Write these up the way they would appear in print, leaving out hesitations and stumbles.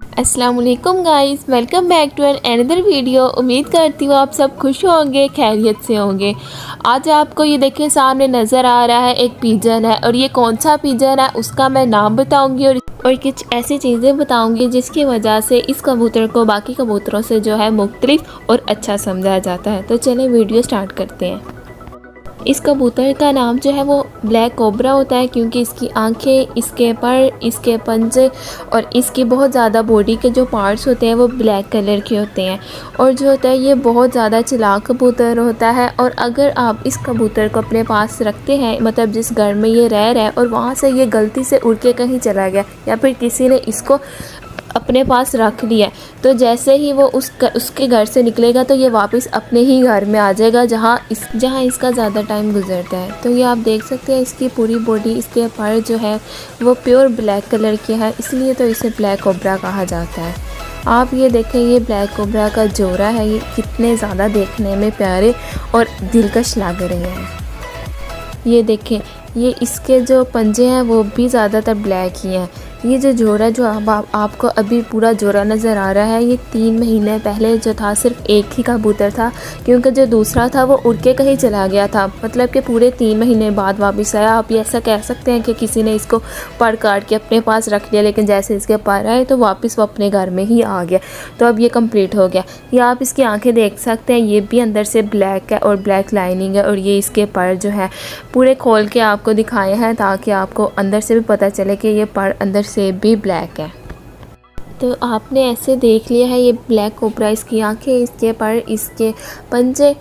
अस्सलाम वालेकुम guys, welcome back to another video. उम्मीद करती हूँ आप सब खुश होंगे, खैरियत से होंगे। आज आपको ये देखें सामने नज़र आ रहा है एक पिजन है, और ये कौन सा पिजन है उसका मैं नाम बताऊंगी और कुछ ऐसी चीज़ें बताऊंगी जिसकी वजह से इस कबूतर को बाकी कबूतरों से जो है मुख्तलिफ और अच्छा समझा जाता है। तो चलें वीडियो स्टार्ट करते हैं। इस कबूतर का नाम जो है वो ब्लैक कोबरा होता है, क्योंकि इसकी आंखें, इसके पर, इसके पंजे और इसकी बहुत ज़्यादा बॉडी के जो पार्ट्स होते हैं वो ब्लैक कलर के होते हैं। और जो होता है ये बहुत ज़्यादा चालाक कबूतर होता है। और अगर आप इस कबूतर को अपने पास रखते हैं, मतलब जिस घर में ये रह रहा है और वहाँ से ये गलती से उड़ के कहीं चला गया या फिर किसी ने इसको अपने पास रख लिया, तो जैसे ही वो उसके घर से निकलेगा तो ये वापस अपने ही घर में आ जाएगा जहाँ इसका ज़्यादा टाइम गुजरता है। तो ये आप देख सकते हैं इसकी पूरी बॉडी, इसके पर जो है वो प्योर ब्लैक कलर की है, इसलिए तो इसे ब्लैक कोबरा कहा जाता है। आप ये देखें, ये ब्लैक कोबरा का जोड़ा है, ये कितने ज़्यादा देखने में प्यारे और दिलकश लग रहे हैं। ये देखें, ये इसके जो पंजे हैं वो भी ज़्यादातर ब्लैक ही हैं। ये जो जोड़ा जो आपको अभी पूरा जोड़ा नज़र आ रहा है, ये 3 महीने पहले जो था सिर्फ एक ही कबूतर था, क्योंकि जो दूसरा था वो उड़ के कहीं चला गया था। मतलब कि पूरे 3 महीने बाद वापस आया। आप ये ऐसा कह सकते हैं कि किसी ने इसको पर काट के अपने पास रख लिया, लेकिन जैसे इसके पर आए तो वापस वो अपने घर में ही आ गया। तो अब ये कंप्लीट हो गया। ये आप इसकी आँखें देख सकते हैं, ये भी अंदर से ब्लैक है और ब्लैक लाइनिंग है। और ये इसके पर जो है पूरे खोल के आपको दिखाए हैं, ताकि आपको अंदर से भी पता चले कि ये पर अंदर से भी ब्लैक है। तो आपने ऐसे देख लिया है ये ब्लैक कोबरा, इसकी आंखें, इसके पर, इसके पंजे।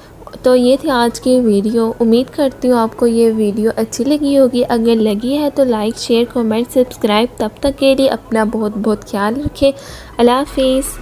तो ये थी आज की वीडियो। उम्मीद करती हूँ आपको ये वीडियो अच्छी लगी होगी। अगर लगी है तो लाइक, शेयर, कमेंट, सब्सक्राइब। तब तक के लिए अपना बहुत बहुत ख्याल रखें। अल्लाह हाफिज़।